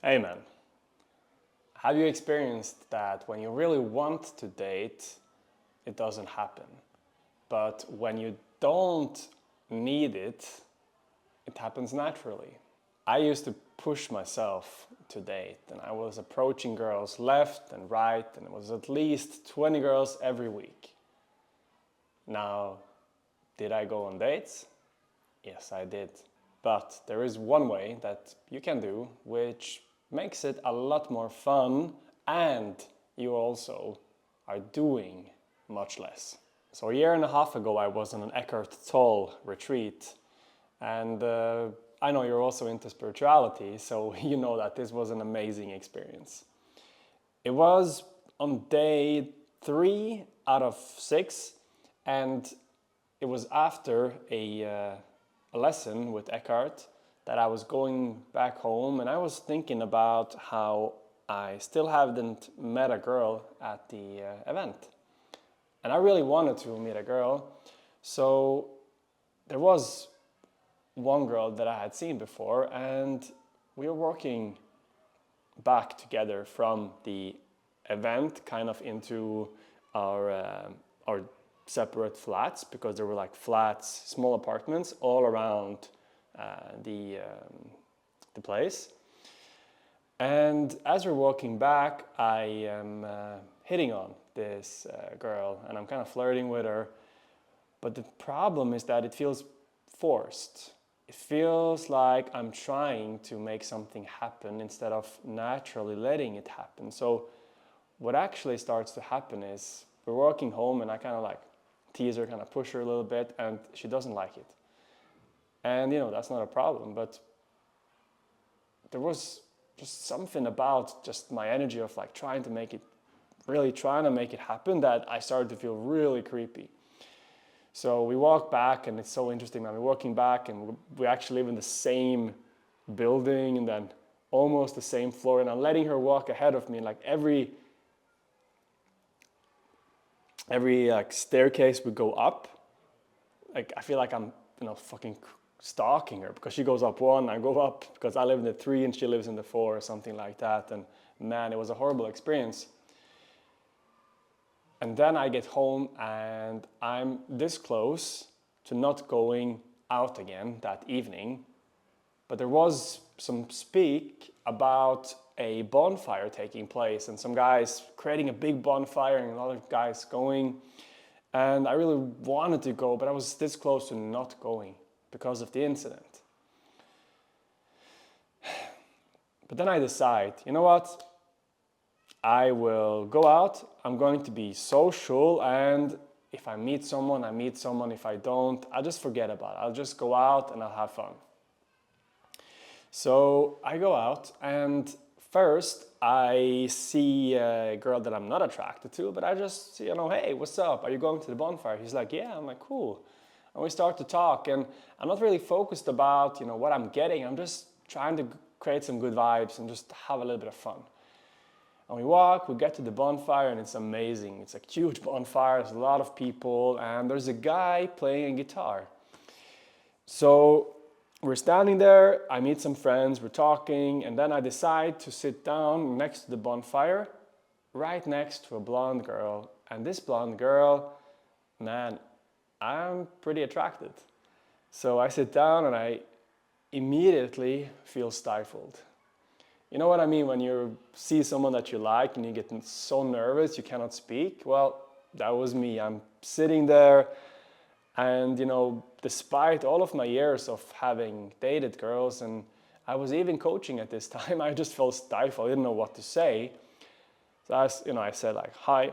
Hey man, have you experienced that when you really want to date, it doesn't happen? But when you don't need it, it happens naturally. I used to push myself to date, and I was approaching girls left and right, and it was at least 20 girls every week. Now, did I go on dates? Yes, I did. But there is one way that you can do which makes it a lot more fun, and you also are doing much less. So a year and a half ago I was on an Eckhart Tolle retreat, and I know you're also into spirituality, so you know that this was an amazing experience. It was on day 3 out of 6, and it was after a lesson with Eckhart that I was going back home, and I was thinking about how I still haven't met a girl at the event. And I really wanted to meet a girl, so there was one girl that I had seen before, and we were walking back together from the event kind of into our separate flats, because there were like flats, small apartments all around the place. And as we're walking back, I am hitting on this girl, and I'm kind of flirting with her. But the problem is that it feels forced. It feels like I'm trying to make something happen instead of naturally letting it happen. So what actually starts to happen is we're walking home, and I kind of like tease her, kind of push her a little bit, and she doesn't like it. And that's not a problem, but there was just something about just my energy of like trying to make it happen, that I started to feel really creepy. So we walk back, and it's so interesting, man. We're walking back, and we actually live in the same building, and then almost the same floor, and I'm letting her walk ahead of me, and like every like staircase we go up, like I feel like I'm fucking stalking her, because she goes up 1, I go up, because I live in the 3 and she lives in the 4 or something like that. And man, it was a horrible experience. And then I get home, and I'm this close to not going out again that evening. But there was some speak about a bonfire taking place, and some guys creating a big bonfire, and a lot of guys going. And I really wanted to go, but I was this close to not going because of the incident. But then I decide, you know what? I will go out, I'm going to be social, and if I meet someone, I meet someone. If I don't, I'll just forget about it. I'll just go out and I'll have fun. So I go out, and first I see a girl that I'm not attracted to, but I just, hey, what's up? Are you going to the bonfire? He's like, yeah. I'm like, cool. And we start to talk, and I'm not really focused about, what I'm getting. I'm just trying to create some good vibes and just have a little bit of fun. And we walk, we get to the bonfire, and it's amazing. It's a huge bonfire, there's a lot of people, and there's a guy playing a guitar. So we're standing there, I meet some friends, we're talking, and then I decide to sit down next to the bonfire, right next to a blonde girl. And this blonde girl, man, I'm pretty attracted. So I sit down, and I immediately feel stifled. You know what I mean when you see someone that you like and you get so nervous you cannot speak? Well, that was me. I'm sitting there, and despite all of my years of having dated girls, and I was even coaching at this time, I just felt stifled. I didn't know what to say. So I said like, hi,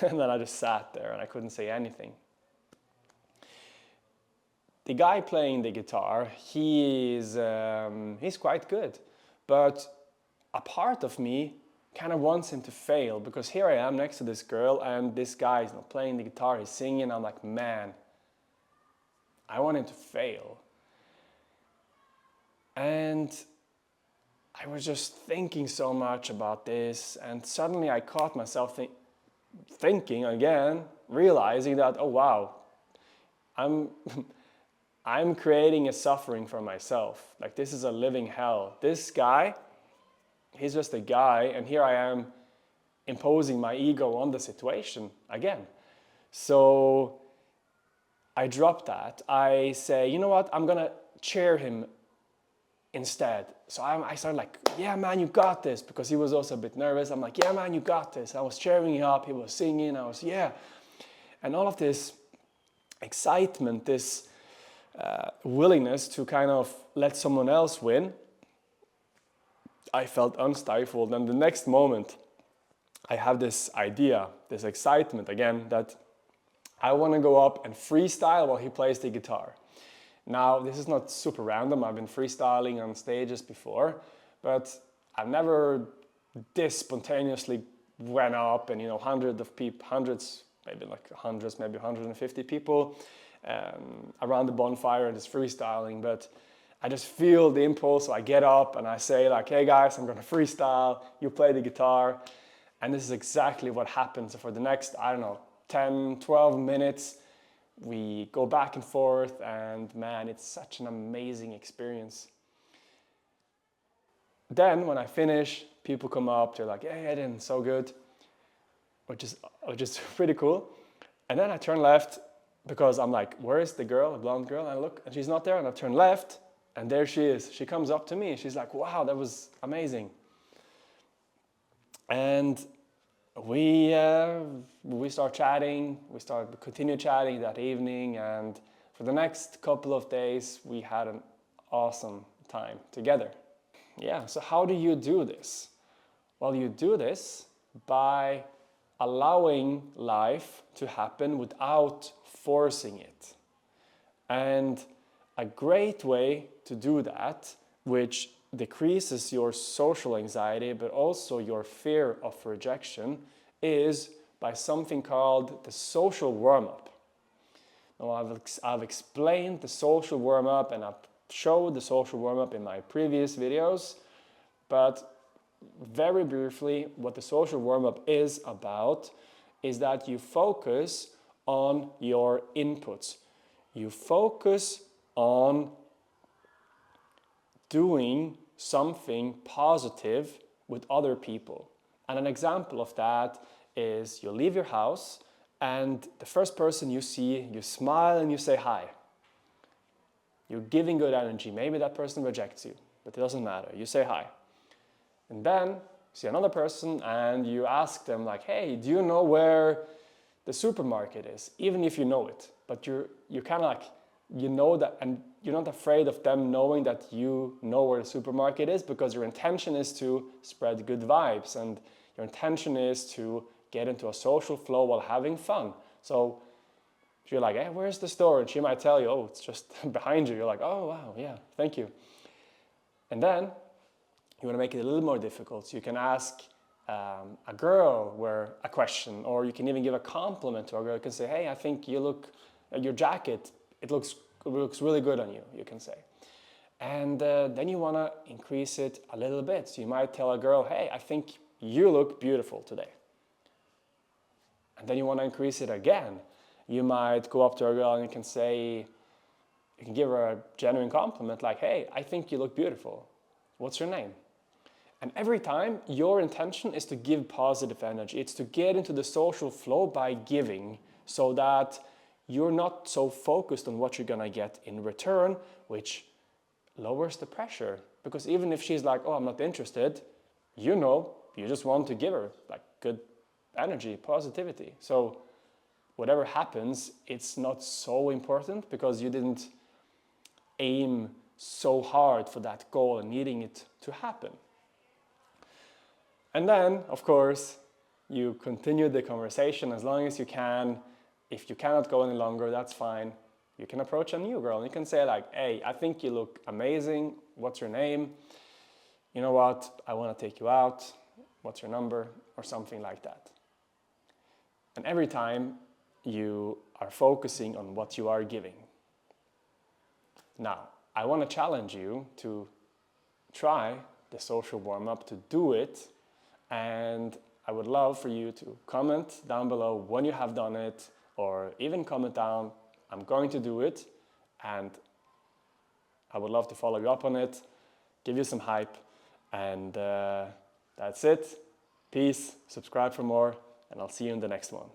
and then I just sat there and I couldn't say anything. The guy playing the guitar, he's quite good, but a part of me kind of wants him to fail, because here I am next to this girl, and this guy is not playing the guitar, he's singing. I'm like, man, I want him to fail. And I was just thinking so much about this, and suddenly I caught myself thinking again, realizing that, oh wow, I'm creating a suffering for myself. Like, this is a living hell. This guy, he's just a guy, and here I am imposing my ego on the situation again. So I drop that. I say, you know what, I'm gonna cheer him instead. So I started like, yeah, man, you got this, because he was also a bit nervous. I'm like, yeah, man, you got this. I was cheering him up, he was singing, yeah. And all of this excitement, this willingness to kind of let someone else win, I felt unstifled. And the next moment, I have this idea, this excitement again, that I want to go up and freestyle while he plays the guitar. Now, this is not super random. I've been freestyling on stages before, but I've never this spontaneously went up and, hundreds, maybe 150 people around the bonfire and just freestyling. But I just feel the impulse, so I get up and I say like, hey guys, I'm gonna freestyle, you play the guitar. And this is exactly what happens. So for the next, 10, 12 minutes, we go back and forth, and man, it's such an amazing experience. Then when I finish, people come up, they're like, hey, Edin, so good, which is pretty cool. And then I turn left, because I'm like, where is the girl, the blonde girl? And I look, and she's not there, and I turn left, and there she is. She comes up to me, she's like, wow, that was amazing. And we start chatting, continue chatting that evening, and for the next couple of days, we had an awesome time together. Yeah, so how do you do this? Well, you do this by allowing life to happen without forcing it. And a great way to do that, which decreases your social anxiety, but also your fear of rejection, is by something called the social warm-up. Now, I've explained the social warm-up, and I've showed the social warm-up in my previous videos, but very briefly, what the social warm-up is about is that you focus on your inputs. You focus on doing something positive with other people. And an example of that is you leave your house, and the first person you see, you smile and you say hi. You're giving good energy. Maybe that person rejects you, but it doesn't matter. You say hi. And then you see another person and you ask them like, hey, do you know where the supermarket is? Even if you know it, but you're kind of like, you know that, and you're not afraid of them knowing that you know where the supermarket is, because your intention is to spread good vibes, and your intention is to get into a social flow while having fun. So if you're like, hey, where's the store? And she might tell you, oh, it's just behind you. You're like, oh, wow, yeah, thank you. And then you want to make it a little more difficult. So you can ask a girl a question, or you can even give a compliment to a girl. You can say, hey, I think your jacket, it looks really good on you, you can say. And then you want to increase it a little bit. So you might tell a girl, hey, I think you look beautiful today. And then you want to increase it again. You might go up to a girl and you can give her a genuine compliment like, hey, I think you look beautiful. What's your name? And every time, your intention is to give positive energy. It's to get into the social flow by giving, so that you're not so focused on what you're gonna get in return, which lowers the pressure. Because even if she's like, oh, I'm not interested, you just want to give her like good energy, positivity. So whatever happens, it's not so important, because you didn't aim so hard for that goal and needing it to happen. And then, of course, you continue the conversation as long as you can. If you cannot go any longer, that's fine. You can approach a new girl and you can say like, hey, I think you look amazing. What's your name? You know what? I want to take you out. What's your number? Or something like that. And every time you are focusing on what you are giving. Now, I want to challenge you to try the social warm-up, to do it. And I would love for you to comment down below when you have done it, or even comment down, I'm going to do it, and I would love to follow you up on it, give you some hype, and That's it. Peace. Subscribe for more, and I'll see you in the next one.